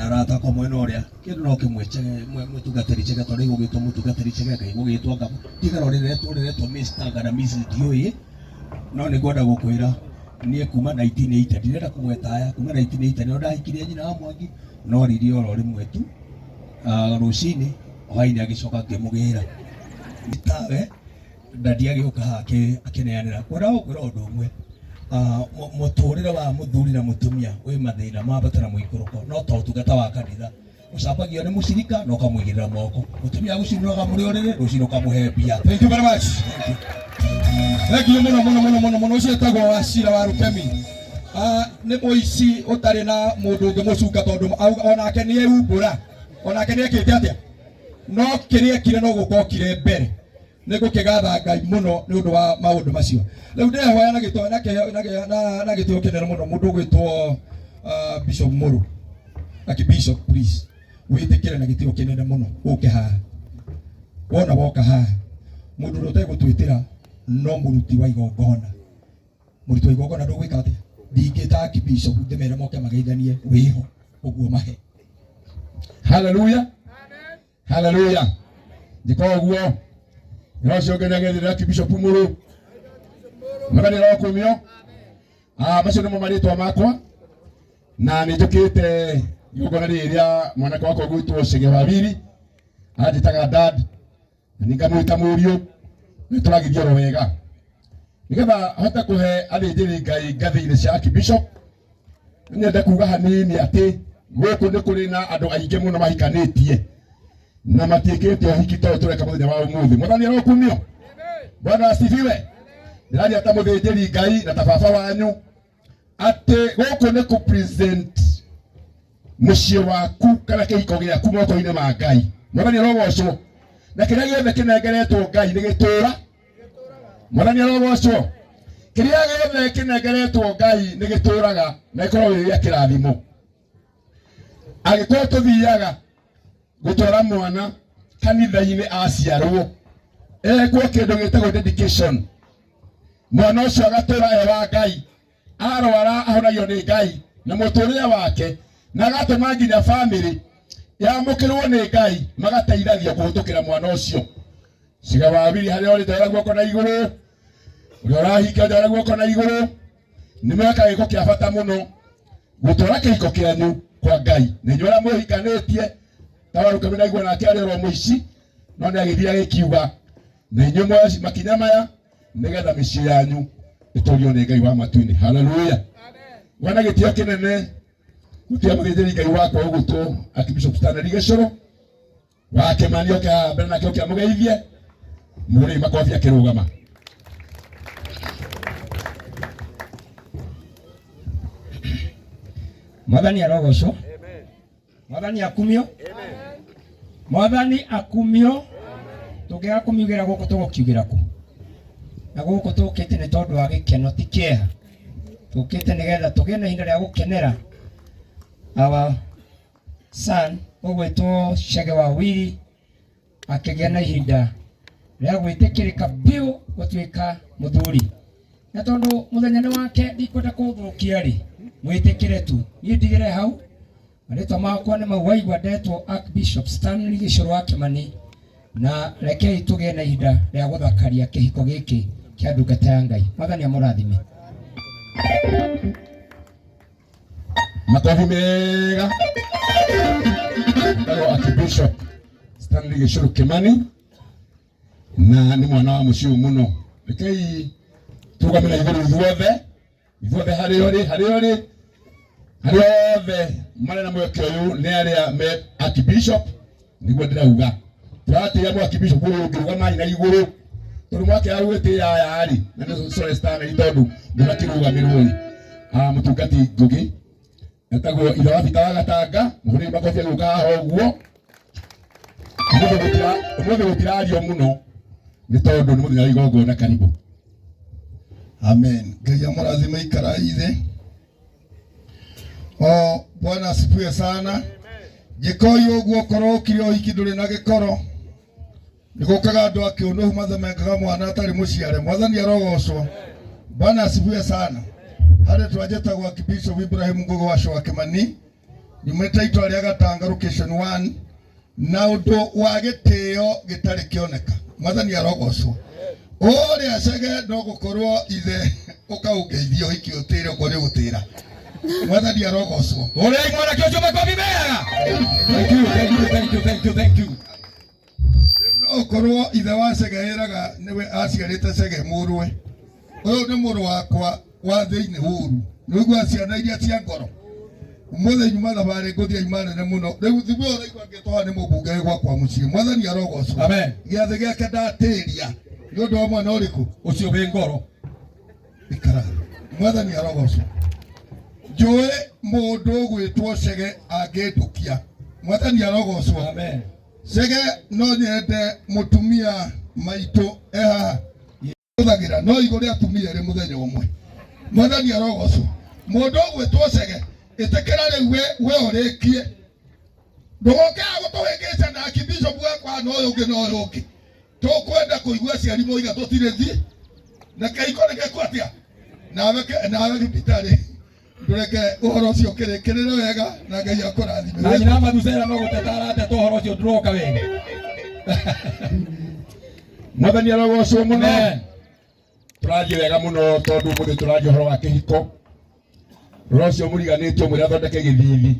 arata ko mwena uria kindu no kimweche mutungatiri chega tori gugitwo mutungatiri chega kai gugitwo ngamo tigaro riretwo Mr. kana Mrs. Dioi no ni ngoda gukwira nie kuma 1980 ndirenda kugwetaya kuma 1980 no ndahikirie nyina wa Mwangi no riri oro rimwe tu rucini hwaini agicoka ngimugira tawe ndadia gioka hake akineanira kwara ukwira undu umwe muturire wa muthuri na mutumia wi mathina mabatara muikuruko no to tungata wa kanitha ucambagio ni mucirika no kamwigirira moko mutumia gucinuraga muri orire rucino kamuhe mbia. Thank you very much. Thank you muno ucio etagwo Wachira wa Rukemi. Ni muici utari na mundu ungi mucunga tondu onake ni eumbura onake ni ekite atia no kiria kire no gukokire mbere nigukigatha Ngai muno ni undu wa maundu macio. Riu ndirehoya na gitwa na gitwa kinene muno mundu gwitwo Bishop Muru Bishop please witikire na gitwa kinene muno uke ha wona woka ha mundu rote gutwitira no muruti wa igongona muruti wa igongona ndugwika atia ndingita Bishop ndemere moke mageithanie wiho uguo mahe. Hallelujah, amen, hallelujah. Ndikoguo Rocio genagethira Bishop Muru magani ro kumio macio nimo maritwa makwa na nijukite igongona riria mwanake wako gwitwo Cege Wabiri ajitaga dad ningamwita Muriu nituragithio ro wega nigetha hota kuhe athĩnjĩri Ngai ngathĩ-inĩ cia Bishop nĩenda kuga hanini ati gũkũ nĩ kũrĩ na andũ aingĩ mũno mahikanĩtie na matiĩkĩte ũhiki to tũreka mũthenya wa ũmũthĩ. Mwathani arokumio. Bwana asifiwe. Ndĩraria ata mũthĩnjĩri Ngai na ta baba wanyu ati gũkũ nĩ ku present mũciĩ waku kana kĩhiko gĩaku moko-inĩ ma Ngai. Mwathani arogocwo na kĩrĩa gĩothe kĩnengeretwo Ngai nĩ gĩtũũra. Mwathani arogocwo kĩrĩa gĩothe kĩnengeretwo Ngai nĩ gĩtũũraga na gĩkorwo gĩ kĩrathimo. Agĩkorwo tũthiaga gutwara mwana kanitha-inĩ aciarwo ekwo kindu gitagwo dedication mwana ucio agatũra wa Ngai arwara ahonagio ni Ngai na mũtũrĩre wake na agatũma nginya family yamũkĩrwo nĩ Ngai magateithagio kũhĩtũkĩra mwana ũcio. Cege Wabiri harĩa ũrĩ twara guoko na igũrũ ũrĩa ũrahikia twara guoko na igũrũ nĩ mweka gĩko kĩa bata mũno gũtwara kĩhiko kĩanyu kwa Ngai. Nĩ inyuĩ arĩa mwĩhikanĩtie tawa Rukemi na igua nake arĩ ro mũici no nĩ agĩthia gĩkiuga na inyuĩ mwaci makinya maya nĩgetha mĩciĩ yanyu ĩtũrio nĩ Ngai wa matu-inĩ. Hallelujah, amen. Wana gĩtĩo kĩnene gũtia mũthĩnjĩri Ngai wakwa ũgũtwo Bishop Stanley Gĩcũrũ wa Kĩmani oke mbere nake oke amũgeithie mũrĩ makobi akĩrũgama. Mwathani arogocwo. Mwathani akumio. Amen. Mwathani akumio. Tũngĩaga kũmiugĩra gũkũ tũgũkiugĩra kũ? Na gũkũ tũkĩte nĩ tondũ wa gĩkeno ti kĩeha. Tũkĩte nĩgetha tũgĩe na ihinda rĩa gũkenera our son ũgwĩtwo Cege Wawiri akĩgĩa na ihinda rĩa gwĩtĩkĩrĩka biũ gũtuĩka mũthuri. Na tondũ mũthenya nĩ wake ndikwenda kũũthũkia rĩ mwĩtĩkĩre tu niĩ ndigĩre hau. Marĩtwa makwa nĩ mau waigua ndetwo Archbishop Stanley Gĩcũrũ wa Kĩmani na rekei tũgĩe na ihinda rĩa gũthakaria kĩhiko gĩkĩ kĩa ndungata ya Ngai. Mwathani amũrathime. Makofi mega. Ndagwo Archbishop Stanley Gĩcũrũ Kĩmani na nĩ mwana wa mũciĩ mũno. Rekei tũrũgame na igũrũ ithuothe harĩ ũrĩ Ariothe marena mweke uyu ni aria me Archbishop niguo ndirauga turatia mu Archbishop uyu ngirugama na iguru tondu mwake arugite ya ari na ni Celestina itondu ndirakirugamirwo ri mutungati ngugi etagwo ira wa bita wa Gatanga muhuri makofi guka haho guo umuthi gutirario muno ni tondu ni muthenya igongo na karibu. Amen. Ngai amũrathime ikara ithe. Bwana asifiwe sana. Gĩkoi ũguo korwo ũkire ũhiki ndũrĩ na gĩkoro nĩgũkaga andũ akĩũnũhu mathemekaga mwana atarĩ mũciare. Mwathani arogocwo. Bwana asifiwe sana. Harĩ twanjĩtagwo Archbishop Ibrahim Ngũgũ wa Kĩmani nyumite itwa ria Gatanga location 1 na undu wa gitio gitari kioneka. Mwathani arogocwo. Oria Chege no gukorwo ithe ukaungeithio iki utire ko ri gutira. Mwathani arogocwo. Oria imwana kio chuma kwa bibega. Thank you. Okorwo ithe wa Chege heraga niwe aciarite Chege murwe. Uyu ni muru wakwa wa thiini huru. Nigwa ciana iria cia ngoro. Umothe nyuma thabari nguthia imanene muno. Riu thigwo raigwa ngitoha ni mubunge gwakwa mucii. Mwathani arogocwo. Amen. Giathe giake ndatiria. Ni undu wa mwana uriku Ucio wi ngoro. ikara. Mwathani arogocwo. Njue mundu gwitwo Chege angindukia. Mwathani arogocwo. Amen. Chege no nyende mutumia maitu eha uthagira no igore atumia ri muthenya umwe. Mwathani arogocwo. Mundu gwitwo Chege itekera riu we orikie ndogoka gutuhingica na kibishop wakwa no uyu no uyu tukwenda kuigua ciari moiga tutire thi na kaiko reke kwatia nawe kibitari ndureke uhoro ucio kirekerere wega na Ngai akurathime. Na nyina Mathusela no gutetara ate tuhoro ucio nduroka wega. Mwathani arogocwo muno. Turathie wega muno tondu muthi turathie uhoro wa kihiko. Rocio muriganitio mwira thondeke githithi.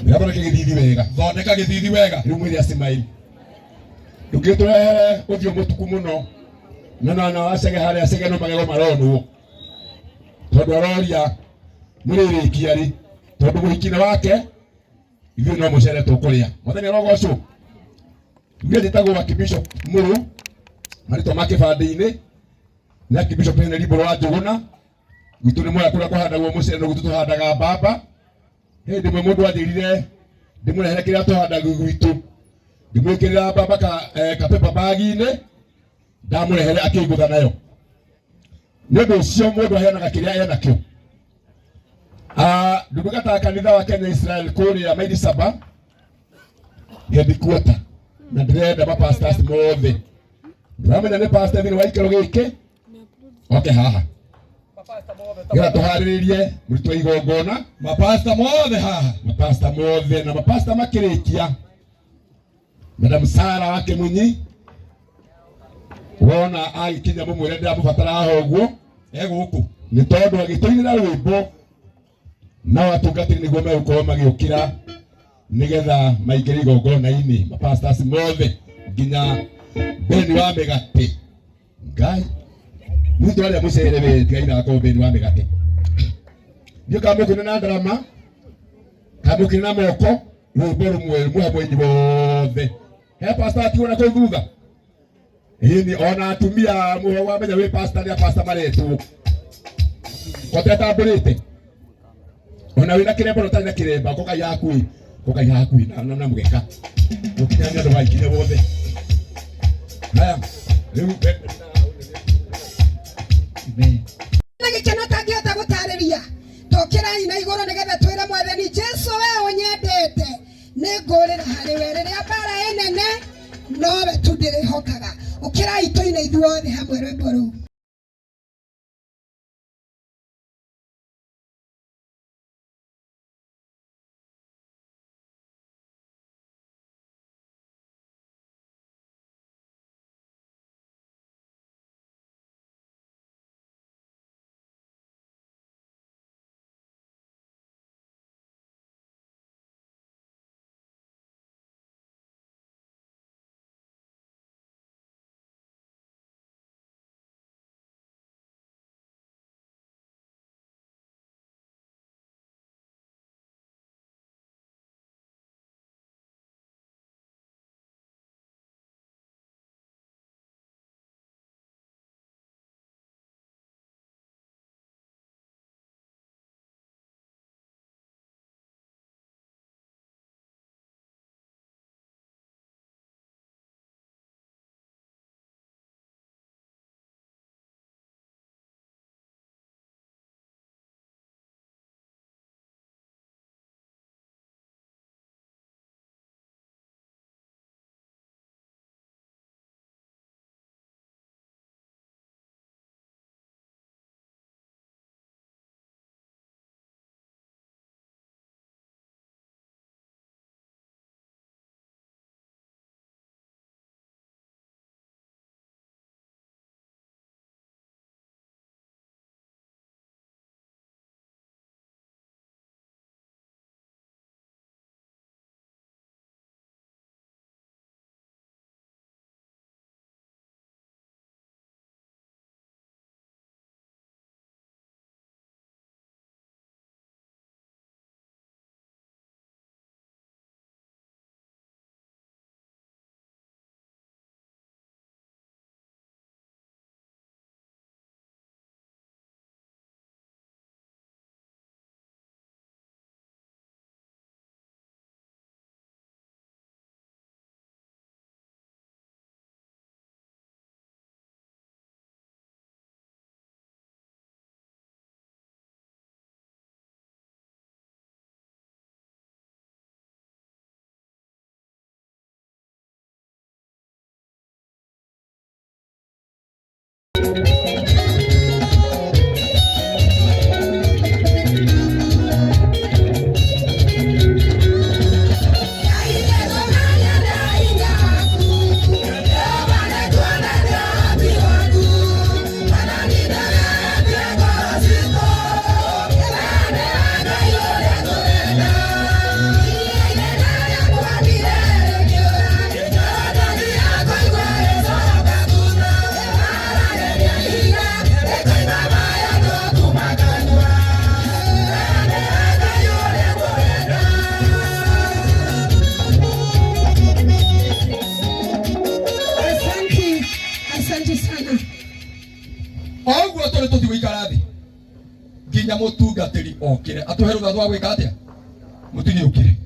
Thondeke githithi wega. Thondeka githithi wega. Riu mwiri Asmaili. Ndukitwe uthio mutuku muno. Na wacege haria Chege no magego maronwo. Tondu aroria muririkia ri. Tondu muhikina wake ithuĩ no mucere tukuria. Mwathani arogocwo. Ngie nditagwo wa kibishop Muru. Marito make bandi-ini. Na kibishop Henry Liboro wa Njuguna. Gitu ni moya kura kuhandagwo mucere no gitu tuhandaga mbamba. Hindi mwe mundu athirire ndimurehere kiria tuhandaga gwitu. Ndimwikirira mbamba ka paper bag-ini. Ndamurehere akigutha nayo. Nĩ ũndũ ũcio mũndũ aheanaga kĩrĩa enakĩo. Ndungata kanitha wa Kenya Israel kũrĩa Maili Saba headquarter na ndĩrenda mapastors mothe. Ndĩramenya nĩ pastor thĩinĩ wa ikĩro gĩkĩ oke haha. Gĩra tũharĩrĩrie mũrutwo igongona Mapasta mothe haha. Mapasta mothe na mapasta makĩrĩkia. Madam Sara wa Kĩmunyi wona agĩkinya mũmwĩre ndĩramũbatara haha ũguo Gũkũ nĩ tondũ agĩtũinĩra rwĩmbo na atungatĩri nĩguo megũkorwo magĩũkĩra nĩgetha maingĩre igongona-inĩ. Mapastors mothe nginya Beni wa Mĩgate. Ngai mũndũ arĩa mũcere we tigai na akorwo Beni wa Mĩgate. Ndio kamũkĩne na ndarama kamũkĩne na moko rwĩmbo rũmwe hamwe inyi wothe. He pastor ationa kũu thutha. Hini ona atumia muhe wamenya we pastor ni pastor maretwo. Koteta mbirite. Ona wina kirembo no tari na kiremba ko kai hakui. Ko kai hakui na mugeka. Ukinya ni andu baikire bothe. Haya. Riu na gikeno tangiota gutariria. Tokira ina igoro nigetha twire Mwathani Jesu we unyendete. Ni ngurira hari we riria bara enene nowe tu ndirihokaga. Ukirai toine ithuothe hamwe rwimbo ruu. Oguo tole tuthi guikara thi nginya mutungatiri okire atuhe rutha rwa gwika atia mutinyi ukire